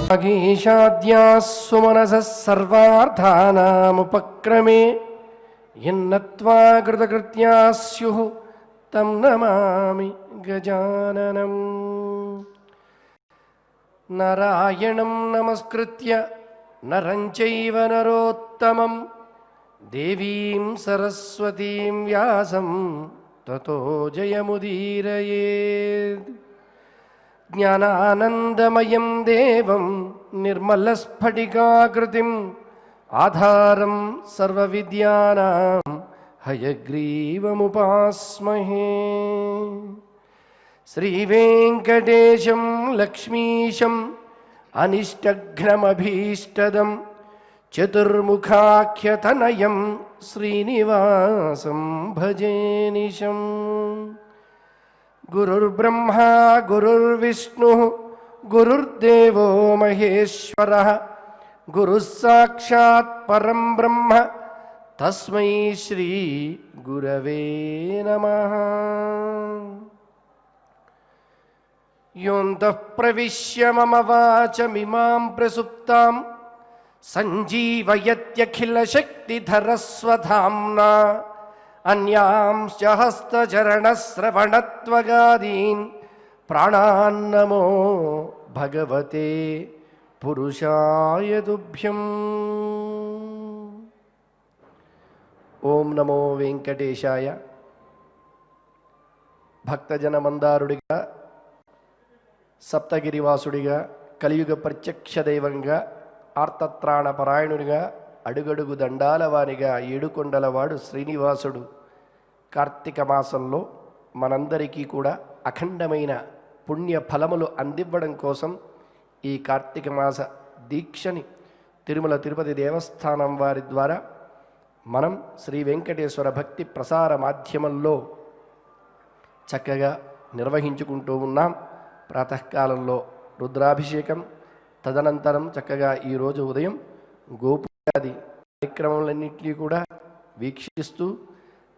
वागीशाद्यास्सु मनसः सर्वार्थानामुपक्रमे यन्नत्वा कृतकृत्याः स्युः तं नमामि गजाननम्। नारायणं नमस्कृत्य नरं चैव नरोत्तमं देवीं सरस्वतीं व्यासं ततो जयमुदीरयेत्। ज्ञानानन्दमयं देवं निर्मलस्फटिकाकृतिम् आधारं सर्वविद्यानां हयग्रीवमुपास्महे। श्रीवेङ्कटेशं लक्ष्मीशम् अनिष्टघ्नमभीष्टदं चतुर्मुखाख्यतनयं श्रीनिवासं भजे निशम्। गुरुर्ब्रह्मा गुरुर्विष्णुः गुरुर्देवो महेश्वरः गुरुः साक्षात् परं ब्रह्म तस्मै श्री गुरवे नमः। योऽन्तः प्रविश्य मम वाचमिमां प्रसुप्तां सञ्जीवयत्यखिलशक्तिधरस्वधाम्ना अन्यांश्च हस्तचरणश्रवणत्वगादीन् प्राणान्नमो भगवते पुरुषाय तुभ्यम्। ओं नमो वेंकटेशाय। భక్తజన మందారుడిగా, సప్తగిరివాసుడిగా, కలియుగ ప్రత్యక్ష దైవంగా, ఆర్తత్రాణ పరాయణుడిగా, అడుగడుగు దండాలవానిగా, ఏడుకొండలవాడు శ్రీనివాసుడు కార్తీక మాసంలో మనందరికీ కూడా అఖండమైన పుణ్య ఫలములు అందివ్వడం కోసం ఈ కార్తీక మాస దీక్షని తిరుమల తిరుపతి దేవస్థానం వారి ద్వారా మనం శ్రీ వెంకటేశ్వర భక్తి ప్రసార మాధ్యమంలో చక్కగా నిర్వహించుకుంటూ ఉన్నాం. ప్రాతకాలంలో రుద్రాభిషేకం, తదనంతరం చక్కగా ఈరోజు ఉదయం గోపూజాది కార్యక్రమాలన్నింటినీ కూడా వీక్షిస్తూ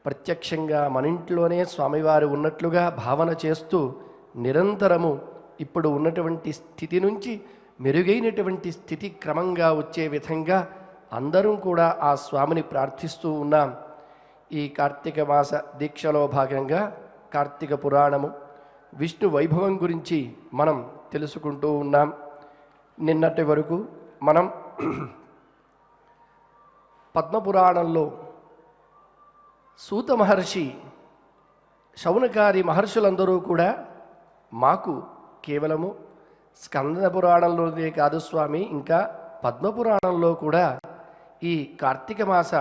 ప్రత్యక్షంగా మన ఇంట్లోనే స్వామివారు ఉన్నట్లుగా భావన చేస్తూ నిరంతరము ఇప్పుడు ఉన్నటువంటి స్థితి నుంచి మెరుగైనటువంటి స్థితి క్రమంగా వచ్చే విధంగా అందరం కూడా ఆ స్వామిని ప్రార్థిస్తూ ఉన్నాం. ఈ కార్తీక మాస దీక్షలో భాగంగా కార్తీక పురాణము, విష్ణు వైభవం గురించి మనం తెలుసుకుంటూ ఉన్నాం. నిన్నటి వరకు మనం పద్మపురాణంలో సూత మహర్షి, శౌనకాది మహర్షులందరూ కూడా మాకు కేవలము స్కంద పురాణంలోనే కాదు స్వామి, ఇంకా పద్మపురాణంలో కూడా ఈ కార్తీక మాస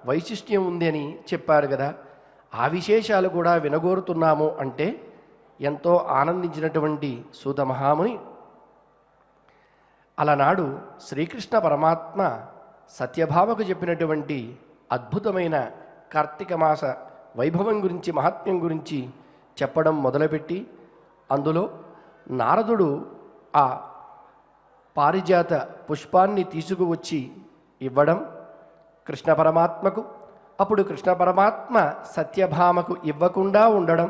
వైశిష్ట్యం ఉంది అని చెప్పారు కదా, ఆ విశేషాలు కూడా వినగోరుతున్నాము అంటే ఎంతో ఆనందించినటువంటి సూత మహాముని అలనాడు శ్రీకృష్ణ పరమాత్మ సత్యభామకు చెప్పినటువంటి అద్భుతమైన కార్తీక మాస వైభవం గురించి, మహాత్మ్యం గురించి చెప్పడం మొదలుపెట్టి అందులో నారదుడు ఆ పారిజాత పుష్పాన్ని తీసుకువచ్చి ఇవ్వడం కృష్ణ పరమాత్మకు, అప్పుడు కృష్ణ పరమాత్మ సత్యభామకు ఇవ్వకుండా ఉండడం,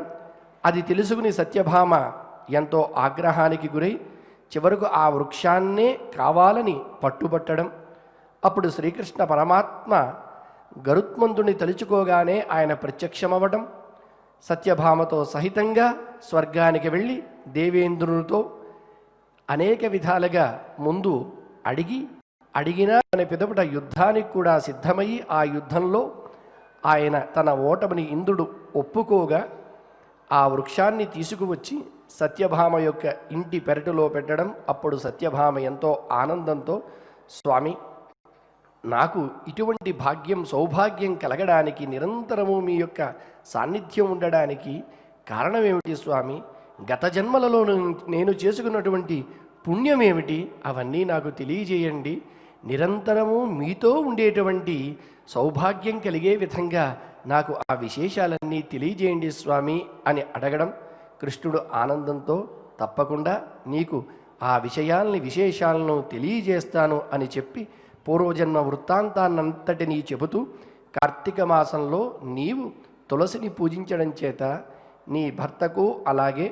అది తెలుసుకుని సత్యభామ ఎంతో ఆగ్రహానికి గురై చివరకు ఆ వృక్షాన్నే కావాలని పట్టుబట్టడం, అప్పుడు శ్రీకృష్ణ పరమాత్మ గరుత్మంతుని తలుచుకోగానే ఆయన ప్రత్యక్షమవ్వడం, సత్యభామతో సహితంగా స్వర్గానికి వెళ్ళి దేవేంద్రునితో అనేక విధాలుగా ముందు అడిగినా అనే పిదపట యుద్ధానికి కూడా సిద్ధమయ్యి ఆ యుద్ధంలో ఆయన తన ఓటమిని ఇంద్రుడు ఒప్పుకోగా ఆ వృక్షాన్ని తీసుకువచ్చి సత్యభామ యొక్క ఇంటి పెరటులో పెట్టడం. అప్పుడు సత్యభామ ఎంతో ఆనందంతో, స్వామి నాకు ఇటువంటి భాగ్యం సౌభాగ్యం కలగడానికి, నిరంతరము మీ యొక్క సాన్నిధ్యం ఉండడానికి కారణం ఏమిటి స్వామి? గత జన్మలలో నేను చేసుకున్నటువంటి పుణ్యం ఏమిటి? అవన్నీ నాకు తెలియజేయండి. నిరంతరము మీతో ఉండేటువంటి సౌభాగ్యం కలిగే విధంగా నాకు ఆ విశేషాలన్నీ తెలియజేయండి స్వామి అని అడగడం. కృష్ణుడు ఆనందంతో తప్పకుండా నీకు ఆ విశేషాలను తెలియజేస్తాను అని చెప్పి పూర్వజన్మ వృత్తాంతాన్నంతటినీ చెబుతూ కార్తీక మాసంలో నీవు తులసిని పూజించడం చేత నీ భర్తకు అలాగే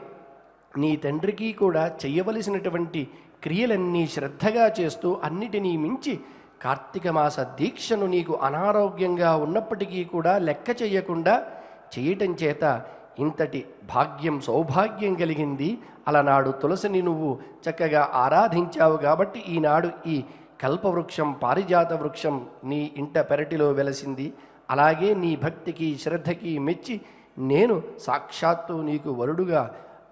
నీ తండ్రికి కూడా చెయ్యవలసినటువంటి క్రియలన్నీ శ్రద్ధగా చేస్తూ అన్నిటినీ మించి కార్తీక మాస దీక్షను నీకు అనారోగ్యంగా ఉన్నప్పటికీ కూడా లెక్క చేయకుండా చేయటం చేత ఇంతటి భాగ్యం సౌభాగ్యం కలిగింది. అలనాడు తులసిని నువ్వు చక్కగా ఆరాధించావు కాబట్టి ఈనాడు ఈ కల్పవృక్షం పారిజాత వృక్షం నీ ఇంట పెరటిలో వెలసింది. అలాగే నీ భక్తికి శ్రద్ధకి మెచ్చి నేను సాక్షాత్తు నీకు వరుడుగా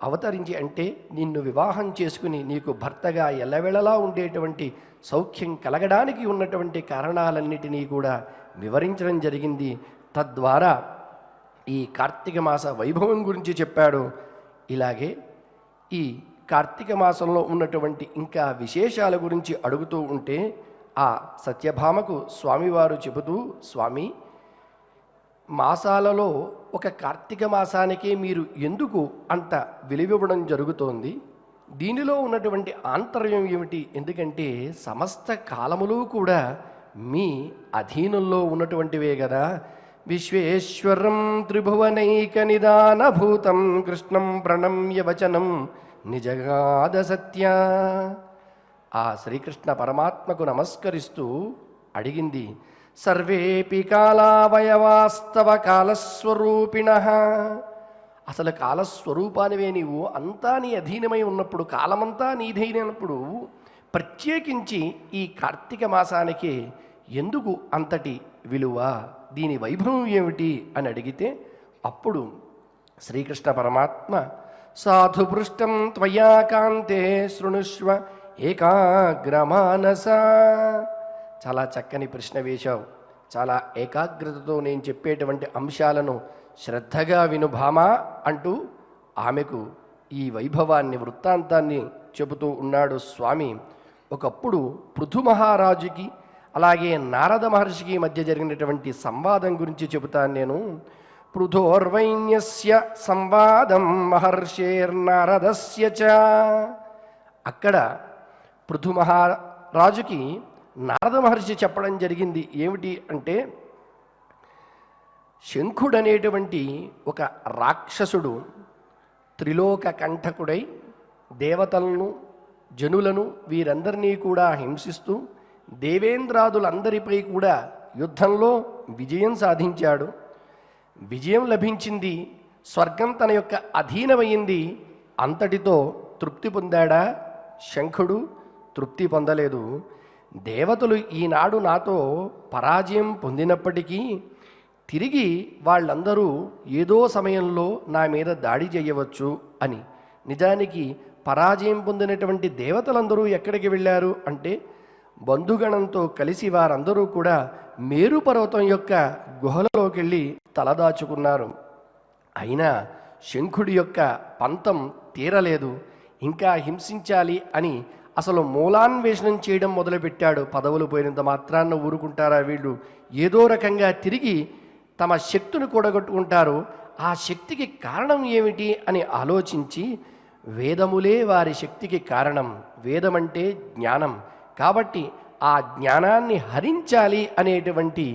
అవతరించి అంటే నిన్ను వివాహం చేసుకుని నీకు భర్తగా ఎల్లవేళలా ఉండేటువంటి సౌఖ్యం కలగడానికి ఉన్నటువంటి కారణాలన్నిటినీ కూడా వివరించడం జరిగింది. తద్వారా ఈ కార్తీక మాస వైభవం గురించి చెప్పాడు. ఇలాగే ఈ కార్తీక మాసంలో ఉన్నటువంటి ఇంకా విశేషాల గురించి అడుగుతూ ఉంటే ఆ సత్యభామకు స్వామివారు చెబుతూ, స్వామి, మాసాలలో ఒక కార్తీక మాసానికే మీరు ఎందుకు అంత విలువివ్వడం జరుగుతోంది? దీనిలో ఉన్నటువంటి ఆంతర్యం ఏమిటి? ఎందుకంటే సమస్త కాలములు కూడా మీ అధీనంలో ఉన్నటువంటివే కదా. విశ్వేశ్వరం త్రిభువనైక నిదానభూతం కృష్ణం ప్రణమ్య వచనం నిజగాద సత్య. ఆ శ్రీకృష్ణ పరమాత్మకు నమస్కరిస్తూ అడిగింది, సర్వేపి కాలావయవాస్తవ కాలస్వరూపిణ. అసలు కాలస్వరూపానివే నీవు, అంతా నీ అధీనమై ఉన్నప్పుడు, కాలమంతా నీధైనప్పుడు ప్రత్యేకించి ఈ కార్తీక మాసానికి ఎందుకు అంతటి విలువ, దీని వైభవం ఏమిటి అని అడిగితే అప్పుడు శ్రీకృష్ణ పరమాత్మ, సాధుపృష్టం త్వయా కాంతే శృణుష్వ ఏకాగ్రమానస. చాలా చక్కని ప్రశ్న వేశావు. చాలా ఏకాగ్రతతో నేను చెప్పేటువంటి అంశాలను శ్రద్ధగా విను భామా అంటూ ఆమెకు ఈ వైభవాన్ని వృత్తాంతాన్ని చెబుతూ ఉన్నాడు స్వామి. ఒకప్పుడు పృథు మహారాజుకి అలాగే నారద మహర్షికి మధ్య జరిగినటువంటి సంవాదం గురించి చెబుతాను నేను. పృథోర్వైన్యస్య సంవాదం మహర్షేర్నారదస్య చ. అక్కడ పృథు మహారాజుకి నారద మహర్షి చెప్పడం జరిగింది. ఏమిటి అంటే, శంఖుడనేటువంటి ఒక రాక్షసుడు త్రిలోక కంఠకుడై దేవతలను జనులను వీరందరినీ కూడా హింసిస్తూ దేవేంద్రాదులందరిపై కూడా యుద్ధంలో విజయం సాధించాడు. విజయం లభించింది, స్వర్గం తన యొక్క అధీనమైంది. అంతటితో తృప్తి పొందాడా శంఖుడు? తృప్తి పొందలేదు. దేవతలు ఈనాడు నాతో పరాజయం పొందినప్పటికీ తిరిగి వాళ్ళందరూ ఏదో సమయంలో నా మీద దాడి చేయవచ్చు అని. నిజానికి పరాజయం పొందినటువంటి దేవతలందరూ ఎక్కడికి వెళ్ళారు అంటే, బంధుగణంతో కలిసి వారందరూ కూడా మేరు పర్వతం యొక్క గుహలలోకి వెళ్ళి తలదాచుకున్నారు. అయినా శంఖుడి యొక్క పంతం తీరలేదు. ఇంకా హింసించాలి అని అసలు మూలాన్వేషణం చేయడం మొదలుపెట్టాడు. పదవులు పోయినంత మాత్రాన్న ఊరుకుంటారా వీళ్ళు? ఏదో రకంగా తిరిగి తమ శక్తిని కూడగొట్టుకుంటారు. ఆ శక్తికి కారణం ఏమిటి అని ఆలోచించి, వేదములే వారి శక్తికి కారణం. వేదమంటే జ్ఞానం కాబట్టి ఆ జ్ఞానాన్ని హరించాలి అనేటువంటి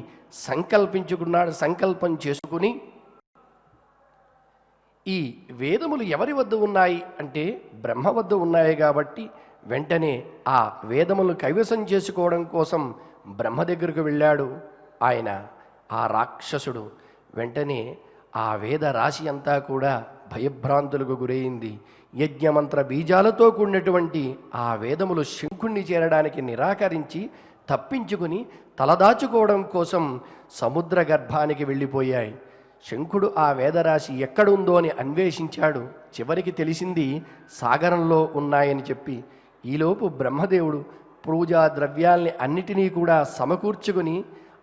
సంకల్పం చేసుకుని, ఈ వేదములు ఎవరి వద్ద ఉన్నాయి అంటే బ్రహ్మ వద్ద ఉన్నాయి కాబట్టి వెంటనే ఆ వేదములు కైవసం చేసుకోవడం కోసం బ్రహ్మ దగ్గరకు వెళ్ళాడు ఆయన. ఆ రాక్షసుడు వెంటనే ఆ వేద రాశి అంతా కూడా భయభ్రాంతులకు గురైంది. యజ్ఞమంత్ర బీజాలతో కూడినటువంటి ఆ వేదములు శంఖుణ్ణి చేరడానికి నిరాకరించి తప్పించుకుని తలదాచుకోవడం కోసం సముద్ర గర్భానికి వెళ్ళిపోయాయి. శంఖుడు ఆ వేదరాశి ఎక్కడుందో అని అన్వేషించాడు. చివరికి తెలిసింది సాగరంలో ఉన్నాయని చెప్పి. ఈలోపు బ్రహ్మదేవుడు పూజా ద్రవ్యాల్ని అన్నిటినీ కూడా సమకూర్చుకుని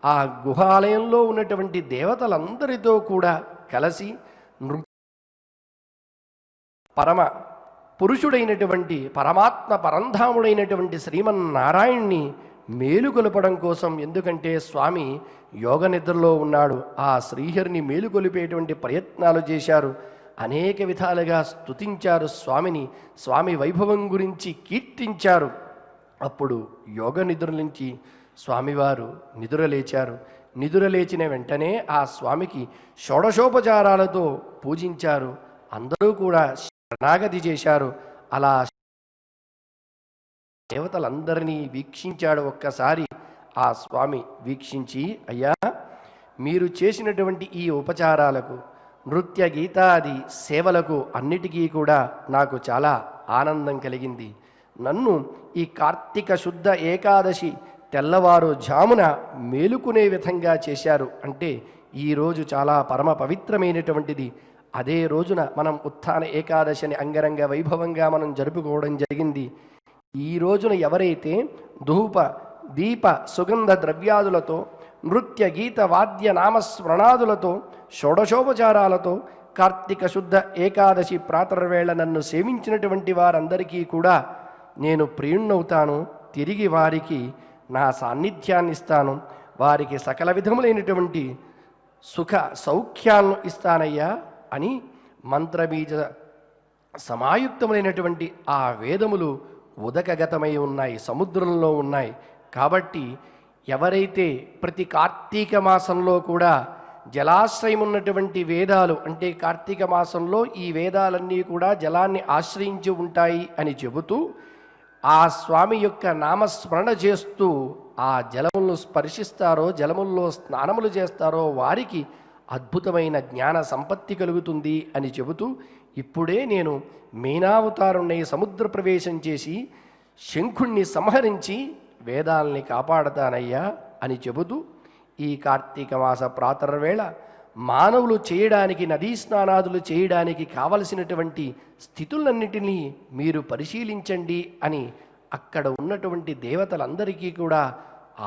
ఆ గుహాలయంలో ఉన్నటువంటి దేవతలందరితో కూడా కలిసి పరమ పురుషుడైనటువంటి పరమాత్మ పరంధాముడైనటువంటి శ్రీమన్నారాయణ్ణి మేలుకొలపడం కోసం, ఎందుకంటే స్వామి యోగ నిద్రలో ఉన్నాడు, ఆ శ్రీహరిని మేలుకొలిపేటువంటి ప్రయత్నాలు చేశారు. అనేక విధాలుగా స్తుతించారు స్వామిని, స్వామి వైభవం గురించి కీర్తించారు. అప్పుడు యోగ నిద్ర నుంచి స్వామివారు నిదురలేచారు. నిదురలేచిన వెంటనే ఆ స్వామికి షోడశోపచారాలతో పూజించారు. అందరూ కూడా శరణాగతి చేశారు. అలా దేవతలందరినీ వీక్షించాడు. ఒక్కసారి ఆ స్వామి వీక్షించి, అయ్యా, మీరు చేసినటువంటి ఈ ఉపచారాలకు, నృత్య గీతాది సేవలకు అన్నిటికీ కూడా నాకు చాలా ఆనందం కలిగింది. నన్ను ఈ కార్తీక శుద్ధ ఏకాదశి తెల్లవారు జామున మేలుకునే విధంగా చేశారు అంటే ఈరోజు చాలా పరమ పవిత్రమైనటువంటిది. అదే రోజున మనం ఉత్థాన ఏకాదశిని అంగరంగ వైభవంగా మనం జరుపుకోవడం జరిగింది. ఈ రోజున ఎవరైతే ధూప దీప సుగంధ ద్రవ్యాదులతో, నృత్య గీత వాద్య నామస్మరణాదులతో, షోడశోపచారాలతో కార్తీక శుద్ధ ఏకాదశి ప్రాతర్వేళ నన్ను సేవించినటువంటి వారందరికీ కూడా నేను ప్రియుణ్ణవుతాను. తిరిగి వారికి నా సాన్నిధ్యాన్ని ఇస్తాను. వారికి సకల విధములైనటువంటి సుఖ సౌఖ్యాలను ఇస్తానయ్యా అని మంత్రబీజ సమాయుక్తములైనటువంటి ఆ వేదములు ఉదకగతమై ఉన్నాయి, సముద్రంలో ఉన్నాయి. కాబట్టి ఎవరైతే ప్రతి కార్తీక మాసంలో కూడా జలాశ్రయం ఉన్నటువంటి వేదాలు, అంటే కార్తీక మాసంలో ఈ వేదాలన్నీ కూడా జలాన్ని ఆశ్రయించి ఉంటాయి అని చెబుతూ ఆ స్వామి యొక్క నామస్మరణ చేస్తూ ఆ జలములను స్పర్శిస్తారో, జలముల్లో స్నానములు చేస్తారో వారికి అద్భుతమైన జ్ఞాన సంపత్తి కలుగుతుంది అని చెబుతూ, ఇప్పుడే నేను మీనావతారుణ్ణి సముద్ర ప్రవేశం చేసి శంఖుణ్ణి సంహరించి వేదాల్ని కాపాడతానయ్యా అని చెబుతూ, ఈ కార్తీక మాస ప్రాతర్వేళ మానవులు చేయడానికి, నదీ స్నానాదులు చేయడానికి కావలసినటువంటి స్థితులన్నిటినీ మీరు పరిశీలించండి అని అక్కడ ఉన్నటువంటి దేవతలందరికీ కూడా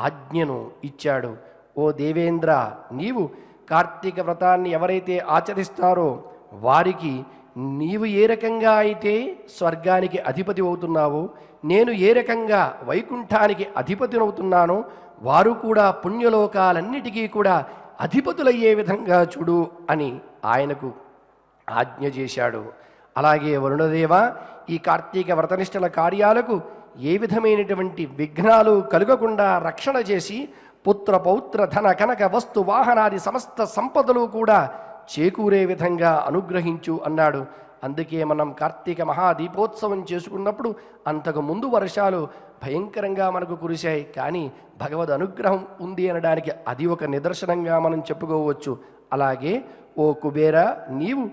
ఆజ్ఞను ఇచ్చాడు. ఓ దేవేంద్ర, నీవు కార్తీక వ్రతాన్ని ఎవరైతే ఆచరిస్తారో వారికి నీవు ఏ రకంగా అయితే స్వర్గానికి అధిపతి అవుతున్నావో, నేను ఏ రకంగా వైకుంఠానికి అధిపతినవుతున్నానో వారు కూడా పుణ్యలోకాలన్నిటికీ కూడా అధిపతులయ్యే విధంగా చూడు అని ఆయనకు ఆజ్ఞ చేశాడు. అలాగే వరుణదేవ, ఈ కార్తీక వ్రతనిష్టల కార్యాలకు ఏ విధమైనటువంటి విఘ్నాలు కలుగకుండా రక్షణ చేసి పుత్ర పౌత్ర ధన కనక వస్తు వాహనాది సమస్త సంపదలు కూడా చేకూరే విధంగా అనుగ్రహించు అన్నాడు. అందుకే మనం కార్తీక మహాదీపోత్సవం చేసుకున్నప్పుడు అంతకు ముందు వర్షాలు భయంకరంగా మనకు కురిశాయి, కానీ భగవద్ అనుగ్రహం ఉంది అనడానికి అది ఒక నిదర్శనంగా మనం చెప్పుకోవచ్చు. అలాగే ఓ కుబేర, నీవు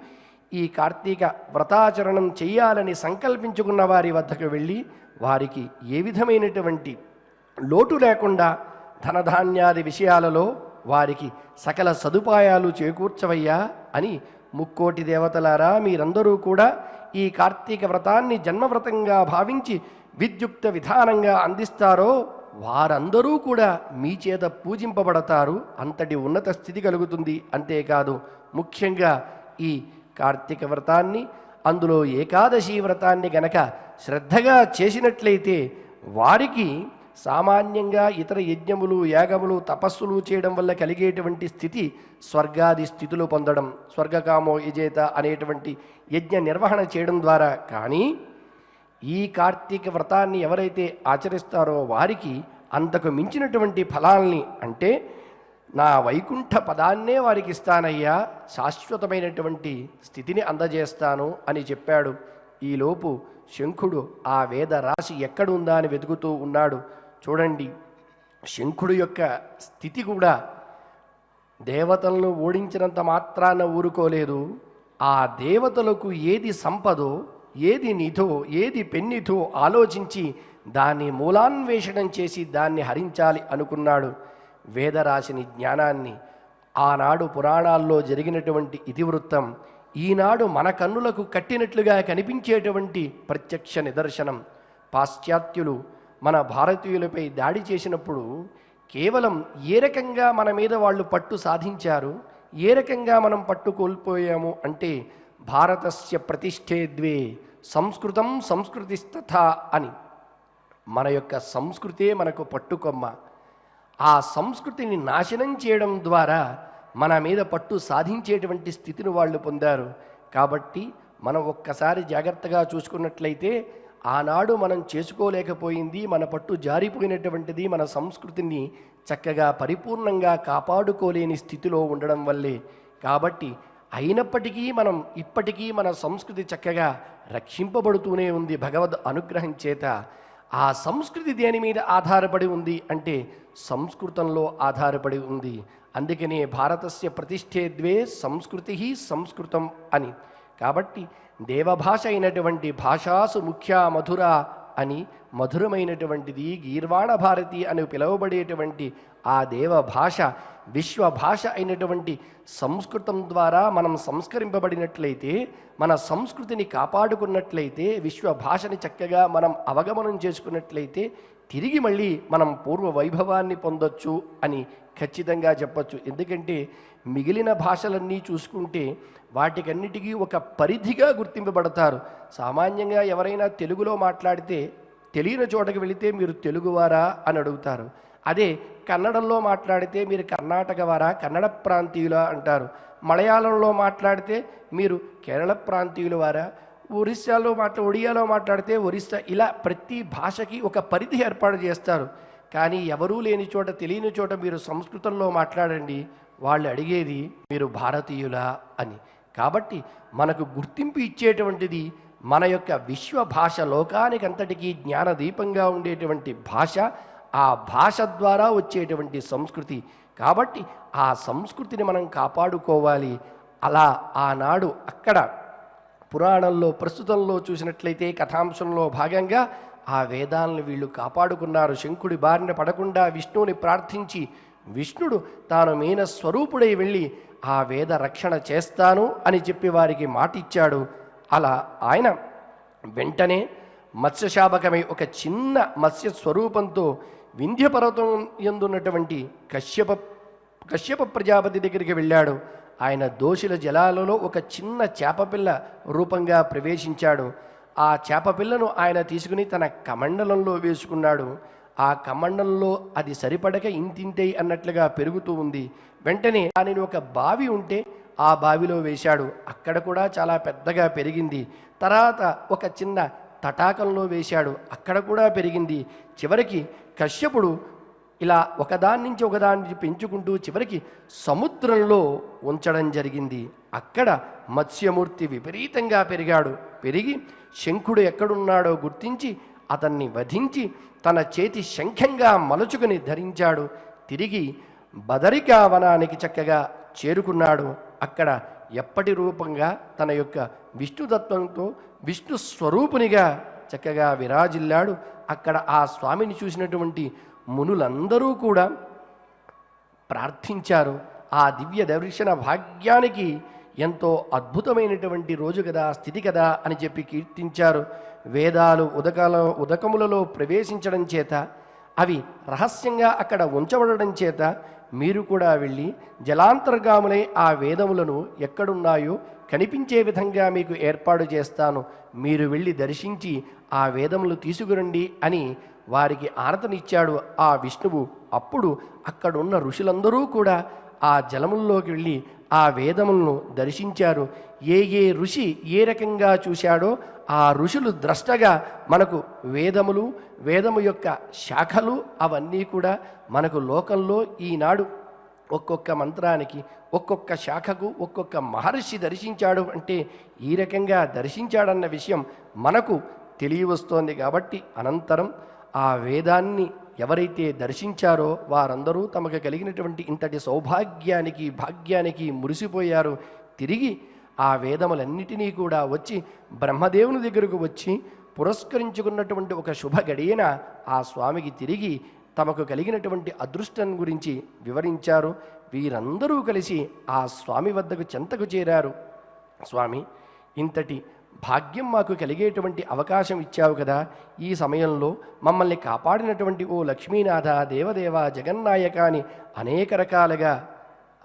ఈ కార్తీక వ్రతాచరణం చెయ్యాలని సంకల్పించుకున్న వారి వద్దకు వెళ్ళి వారికి ఏ విధమైనటువంటి లోటు లేకుండా ధనధాన్యాది విషయాలలో వారికి సకల సదుపాయాలు చేకూర్చవయ్యా అని ముక్కోటి దేవతలారా, మీరందరూ కూడా ఈ కార్తీక వ్రతాన్ని జన్మవ్రతంగా భావించి విద్యుక్త విధానంగా అందిస్తారో వారందరూ కూడా మీ చేత పూజింపబడతారు. అంతటి ఉన్నత స్థితి కలుగుతుంది. అంతేకాదు, ముఖ్యంగా ఈ కార్తీక వ్రతాన్ని, అందులో ఏకాదశి వ్రతాన్ని గనక శ్రద్ధగా చేసినట్లయితే వారికి సామాన్యంగా ఇతర యజ్ఞములు, యాగములు, తపస్సులు చేయడం వల్ల కలిగేటువంటి స్థితి స్వర్గాది స్థితులు పొందడం, స్వర్గకామో యజేత అనేటువంటి యజ్ఞ నిర్వహణ చేయడం ద్వారా, కానీ ఈ కార్తీక వ్రతాన్ని ఎవరైతే ఆచరిస్తారో వారికి అంతకు మించినటువంటి ఫలాల్ని, అంటే నా వైకుంఠ పదాన్నే వారికి ఇస్తానయ్యా, శాశ్వతమైనటువంటి స్థితిని అందజేస్తాను అని చెప్పాడు. ఈలోపు శంఖుడు ఆ వేద రాశి ఎక్కడుందా అని వెతుకుతూ ఉన్నాడు. చూడండి, శంఖుడు యొక్క స్థితి కూడా దేవతలను ఓడించినంత మాత్రాన ఊరుకోలేదు. ఆ దేవతలకు ఏది సంపదో, ఏది నిధో, ఏది పెన్నిధో ఆలోచించి దాన్ని మూలాన్వేషణం చేసి దాన్ని హరించాలి అనుకున్నాడు. వేదరాశిని, జ్ఞానాన్ని, ఆనాడు పురాణాల్లో జరిగినటువంటి ఇతివృత్తం ఈనాడు మన కన్నులకు కట్టినట్లుగా కనిపించేటువంటి ప్రత్యక్ష నిదర్శనం. పాశ్చాత్యులు మన భారతీయులపై దాడి చేసినప్పుడు కేవలం ఏ రకంగా మన మీద వాళ్ళు పట్టు సాధించారు, ఏ రకంగా మనం పట్టు కోల్పోయాము అంటే భారతస్య ప్రతిష్ఠే ద్వే సంస్కృతం సంస్కృతిస్తథా అని. మన యొక్క సంస్కృతే మనకు పట్టుకొమ్మ. ఆ సంస్కృతిని నాశనం చేయడం ద్వారా మన మీద పట్టు సాధించేటువంటి స్థితిని వాళ్ళు పొందారు. కాబట్టి మనం ఒక్కసారి జాగ్రత్తగా చూసుకున్నట్లయితే ఆనాడు మనం చేసుకోలేకపోయింది, మన పట్టు జారిపోయినటువంటిది మన సంస్కృతిని చక్కగా పరిపూర్ణంగా కాపాడుకోలేని స్థితిలో ఉండడం వల్లే. కాబట్టి అయినప్పటికీ మనం ఇప్పటికీ మన సంస్కృతి చక్కగా రక్షింపబడుతూనే ఉంది భగవద్ అనుగ్రహం చేత. ఆ సంస్కృతి దేని మీద ఆధారపడి ఉంది అంటే సంస్కృతంలో ఆధారపడి ఉంది. అందుకనే భారతస్య ప్రతిష్ఠే ద్వే సంస్కృతి సంస్కృతం అని. కాబట్టి దేవభాష అయినటువంటి భాషాసు ముఖ్య మధుర అని, మధురమైనటువంటిది గీర్వాణ భారతి అని పిలువబడేటువంటి ఆ దేవభాష విశ్వభాష అయినటువంటి సంస్కృతం ద్వారా మనం సంస్కరింపబడినట్లయితే, మన సంస్కృతిని కాపాడుకున్నట్లయితే, విశ్వభాషని చక్కగా మనం అవగమనం చేసుకున్నట్లయితే తిరిగి మళ్ళీ మనం పూర్వ వైభవాన్ని పొందొచ్చు అని ఖచ్చితంగా చెప్పచ్చు. ఎందుకంటే మిగిలిన భాషలన్నీ చూసుకుంటే వాటికన్నిటికీ ఒక పరిధిగా గుర్తింపబడతారు. సామాన్యంగా ఎవరైనా తెలుగులో మాట్లాడితే తెలియని చోటకి వెళితే మీరు తెలుగువారా అని అడుగుతారు. అదే కన్నడంలో మాట్లాడితే మీరు కర్ణాటక వారా, కన్నడ ప్రాంతీయులా అంటారు. మలయాళంలో మాట్లాడితే మీరు కేరళ ప్రాంతీయుల వారా, ఒడియాలో మాట్లాడితే ఒరిస్సా, ఇలా ప్రతి భాషకి ఒక పరిధి ఏర్పాటు చేస్తారు. కానీ ఎవరూ లేని చోట, తెలియని చోట మీరు సంస్కృతంలో మాట్లాడండి, వాళ్ళు అడిగేది మీరు భారతీయులా అని. కాబట్టి మనకు గుర్తింపు ఇచ్చేటువంటిది మన యొక్క విశ్వభాష, లోకానికి అంతటికీ జ్ఞానదీపంగా ఉండేటువంటి భాష, ఆ భాష ద్వారా వచ్చేటువంటి సంస్కృతి. కాబట్టి ఆ సంస్కృతిని మనం కాపాడుకోవాలి. అలా ఆనాడు అక్కడ పురాణంలో ప్రస్తుతంలో చూసినట్లయితే కథాంశంలో భాగంగా ఆ వేదాలను వీళ్ళు కాపాడుకున్నారు. శంకుడి బారిన పడకుండా విష్ణువుని ప్రార్థించి విష్ణుడు తాను మీన స్వరూపుడై వెళ్ళి ఆ వేద రక్షణ చేస్తాను అని చెప్పి వారికి మాట ఇచ్చాడు. అలా ఆయన వెంటనే మత్స్యశాపకమై ఒక చిన్న మత్స్య స్వరూపంతో వింధ్యపర్వతం యందున్నటువంటి కశ్యప ప్రజాపతి దగ్గరికి వెళ్ళాడు. ఆయన దోషుల జలాలలో ఒక చిన్న చేపపిల్ల రూపంగా ప్రవేశించాడు. ఆ చేపపిల్లను ఆయన తీసుకుని తన కమండలంలో వేసుకున్నాడు. ఆ కమండలంలో అది సరిపడక ఇంతింతై అన్నట్లుగా పెరుగుతూ ఉంది. వెంటనే దానిని ఒక బావి ఉంటే ఆ బావిలో వేశాడు. అక్కడ కూడా చాలా పెద్దగా పెరిగింది. తర్వాత ఒక చిన్న తటాకంలో వేశాడు, అక్కడ కూడా పెరిగింది. చివరికి కశ్యపుడు ఇలా ఒకదాని నుంచి ఒకదాన్ని పెంచుకుంటూ చివరికి సముద్రంలో ఉంచడం జరిగింది. అక్కడ మత్స్యమూర్తి విపరీతంగా పెరిగి శంఖుడు ఎక్కడున్నాడో గుర్తించి అతన్ని వధించి తన చేతి శంఖంగా మలుచుకుని ధరించాడు. తిరిగి బదరికా వనానికి చక్కగా చేరుకున్నాడు. అక్కడ ఎప్పటి రూపంగా తన యొక్క విష్ణుతత్వంతో విష్ణు స్వరూపునిగా చక్కగా విరాజిల్లాడు. అక్కడ ఆ స్వామిని చూసినటువంటి మునులందరూ కూడా ప్రార్థించారు. ఆ దివ్య దర్శన భాగ్యానికి ఎంతో అద్భుతమైనటువంటి రోజు కదా, స్థితి కదా అని చెప్పి కీర్తించారు. వేదాలు ఉదకములలో ప్రవేశించడం చేత, అవి రహస్యంగా అక్కడ ఉంచబడడం చేత మీరు కూడా వెళ్ళి జలాంతర్గాములై ఆ వేదములను ఎక్కడున్నాయో కనిపించే విధంగా మీకు ఏర్పాటు చేస్తాను, మీరు వెళ్ళి దర్శించి ఆ వేదములు తీసుకురండి అని వారికి ఆనతనిచ్చాడు ఆ విష్ణువు. అప్పుడు అక్కడున్న ఋషులందరూ కూడా ఆ జలముల్లోకి వెళ్ళి ఆ వేదములను దర్శించారు. ఏ ఋషి ఏ రకంగా చూశాడో ఆ ఋషులు ద్రష్టగా మనకు వేదము యొక్క శాఖలు అవన్నీ కూడా మనకు లోకంలో ఈనాడు ఒక్కొక్క మంత్రానికి, ఒక్కొక్క శాఖకు ఒక్కొక్క మహర్షి దర్శించాడు అంటే ఈ రకంగా దర్శించాడన్న విషయం మనకు తెలియవస్తోంది. కాబట్టి అనంతరం ఆ వేదాన్ని ఎవరైతే దర్శించారో వారందరూ తమకు కలిగినటువంటి ఇంతటి సౌభాగ్యానికి భాగ్యానికి మురిసిపోయారు. తిరిగి ఆ వేదములన్నిటినీ కూడా వచ్చి బ్రహ్మదేవుని దగ్గరకు వచ్చి పురస్కరించుకున్నటువంటి ఒక శుభ గడియన ఆ స్వామికి తిరిగి తమకు కలిగినటువంటి అదృష్టం గురించి వివరించారు. వీరందరూ కలిసి ఆ స్వామి వద్దకు చెంతకు చేరారు. స్వామి, ఇంతటి భాగ్యం మాకు కలిగేటువంటి అవకాశం ఇచ్చావు కదా, ఈ సమయంలో మమ్మల్ని కాపాడినటువంటి ఓ లక్ష్మీనాథ, దేవదేవ, జగన్నాయక అని అనేక రకాలుగా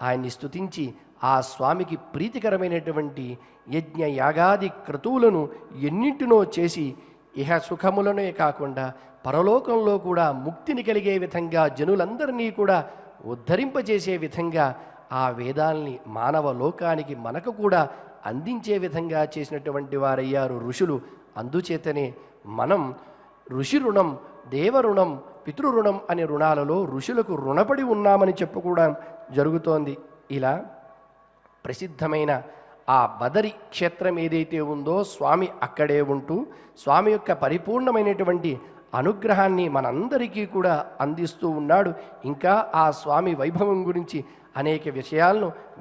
ఆయన్ని స్తుతించి ఆ స్వామికి ప్రీతికరమైనటువంటి యజ్ఞ యాగాది క్రతువులను ఎన్నింటినో చేసి ఇహ సుఖములనే కాకుండా పరలోకంలో కూడా ముక్తిని కలిగే విధంగా జనులందరినీ కూడా ఉద్ధరింపజేసే విధంగా ఆ వేదాల్ని మానవ లోకానికి మనకు కూడా అందించే విధంగా చేసినటువంటి వారయ్యారు ఋషులు. అందుచేతనే మనం ఋషి రుణం, దేవరుణం, పితృరుణం అనే రుణాలలో ఋషులకు రుణపడి ఉన్నామని చెప్పుకోవడం జరుగుతోంది. ఇలా ప్రసిద్ధమైన ఆ బదరి క్షేత్రం ఏదైతే ఉందో స్వామి అక్కడే ఉంటూ స్వామి యొక్క పరిపూర్ణమైనటువంటి అనుగ్రహాన్ని మనందరికీ కూడా అందిస్తూ ఉన్నాడు. ఇంకా ఆ స్వామి వైభవం గురించి అనేక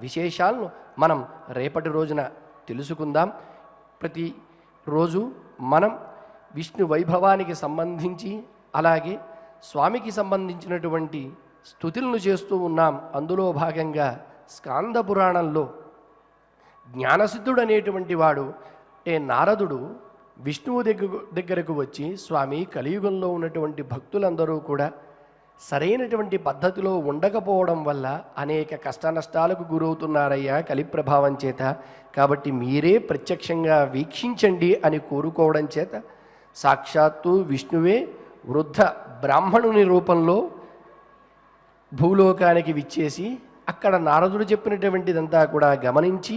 విశేషాలను మనం రేపటి రోజున తెలుసుకుందాం. ప్రతిరోజు మనం విష్ణు వైభవానికి సంబంధించి అలాగే స్వామికి సంబంధించినటువంటి స్తుతులను చేస్తూ ఉన్నాం. అందులో భాగంగా స్కాంద పురాణంలో జ్ఞానసిద్ధుడు అనేటువంటి వాడు నారదుడు విష్ణువు దగ్గరకు వచ్చి, స్వామి, కలియుగంలో ఉన్నటువంటి భక్తులందరూ కూడా సరైనటువంటి పద్ధతిలో ఉండకపోవడం వల్ల అనేక కష్ట నష్టాలకు గురవుతున్నారయ్యా కలి ప్రభావం చేత, కాబట్టి మీరే ప్రత్యక్షంగా వీక్షించండి అని కోరుకోవడం చేత సాక్షాత్తు విష్ణువే వృద్ధ బ్రాహ్మణుని రూపంలో భూలోకానికి విచ్చేసి అక్కడ నారదుడు చెప్పినటువంటిదంతా కూడా గమనించి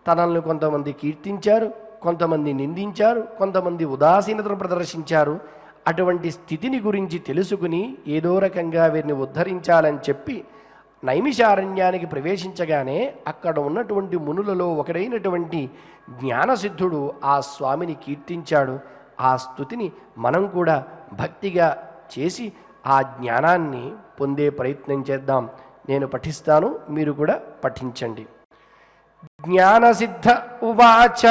తనల్ని కొంతమంది కీర్తించారు, కొంతమంది నిందించారు, కొంతమంది ఉదాసీనతను ప్రదర్శించారు. అటువంటి స్థితిని గురించి తెలుసుకుని ఏదో రకంగా వీరిని ఉద్ధరించాలని చెప్పి నైమిషారణ్యానికి ప్రవేశించగానే అక్కడ ఉన్నటువంటి మునులలో ఒకడైనటువంటి జ్ఞానసిద్ధుడు ఆ స్వామిని కీర్తించాడు. ఆ స్తుతిని మనం కూడా భక్తిగా చేసి ఆ జ్ఞానాన్ని పొందే ప్రయత్నం చేద్దాం. నేను పఠిస్తాను, మీరు కూడా పఠించండి. జ్ఞానసిద్ధ ఉవాచ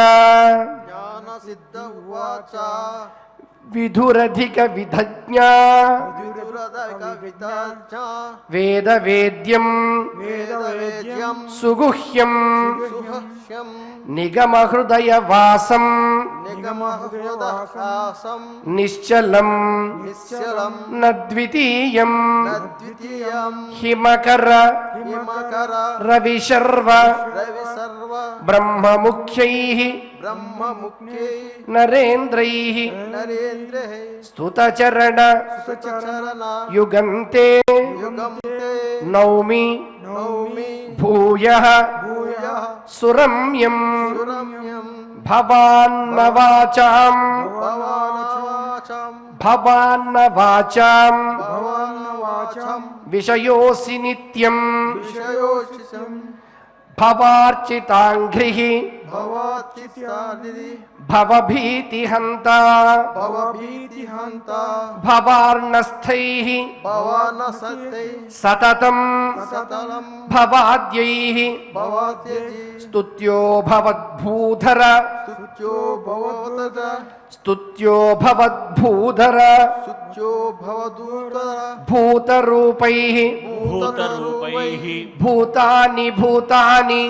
విధురధిక విధజ్ఞ వేద వేద్యం సుగుహ్యం నిగమ హృదయ వాసం నిశ్చలం నద్వితీయం హిమకర రవిశర్వ బ్రహ్మముఖ్యైః నరేంద్రైః స్తుతచరణ యుగంతే నౌమి భూయః సురమ్యం భవాన్నవాచాం విషయోసి నిత్యం భవార్చితాంఘ్రిః భవభీతిహంతా భవార్ణస్థైః సతతం భవాద్యైః స్తుత్యో భవద్భూధర భూతరూపైః భూతాని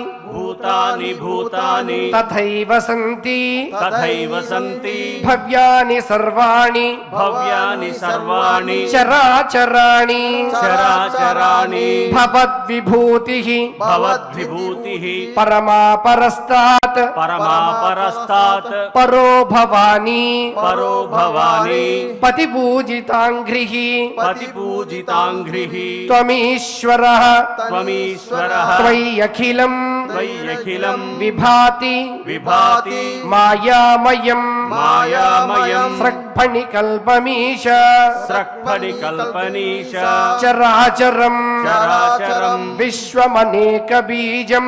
తథైవ సంతి భవ్యాని సర్వాణి చరాచరాణి భవద్విభూతిః పరమాపరస్తాత్ పరో భవాని పతిపూజితాంఘ్రిః త్వమీశ్వరః త్వయ్యఖిలం విభాతి మాయామయం స్రగ్ఫణికల్పమీశ చరాచరం విశ్వమనేక బీజం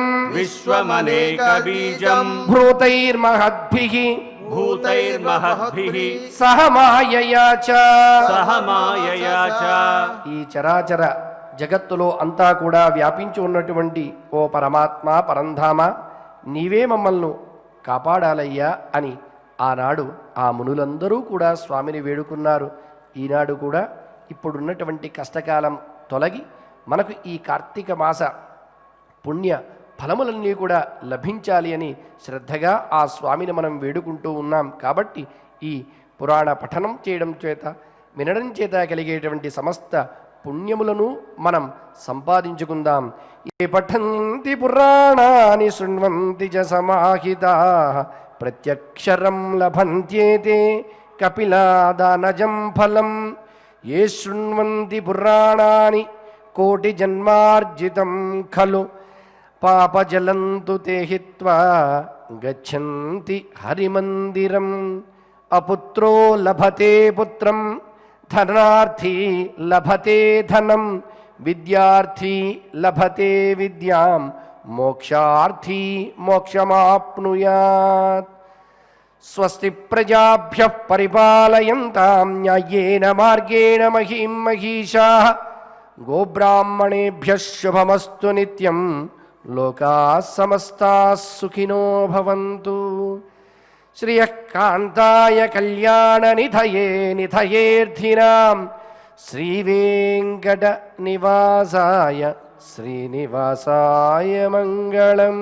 భూతైర్మహద్భిః సహ మాయయా చ ఈ చరాచర జగత్తులో అంతా కూడా వ్యాపించి ఉన్నటువంటి ఓ పరమాత్మ, పరంధామ, నీవే మమ్మల్ని కాపాడాలయ్యా అని ఆనాడు ఆ మునులందరూ కూడా స్వామిని వేడుకున్నారు. ఈనాడు కూడా ఇప్పుడున్నటువంటి కష్టకాలం తొలగి మనకు ఈ కార్తీక మాస పుణ్య ఫలములన్నీ కూడా లభించాలి అని శ్రద్ధగా ఆ స్వామిని మనం వేడుకుంటూ ఉన్నాం. కాబట్టి ఈ పురాణ పఠనం చేయడం చేత, వినడం చేత కలిగేటువంటి సమస్త పుణ్యములను మనం సంపాదించుకుందాం. ఏ పఠంతి పురాణాని శృణ్వంతి చ సమాహితాః ప్రత్యక్షరం లభంత్యేతే కపిలాదానజం ఫలం. ఏ శృణ్వంతి పురాణాని కోటి జన్మార్జితం ఖలు పాపజలంతు తే హిత్వా గచ్చంతి హరిమందిరం. అపుత్రో లభతే పుత్రం ధనార్థీ లభతే ధనం విద్యార్థీ లభతే విద్యాం మోక్షార్థీ మోక్షమాప్నుయాత్. స్వస్తి ప్రజాభ్యః పరిపాలయంతాం న్యాయేన మార్గేణ మహీం మహీషాః గోబ్రాహ్మణేభ్యః శుభమస్తు నిత్యం లోకాః సమస్తాః సుఖినో భవంతు. శ్రియః కాంతాయ కళ్యాణనిధయే నిధయేర్థినాం శ్రీవేంకట నివాసాయ శ్రీనివాసాయ మంగళం.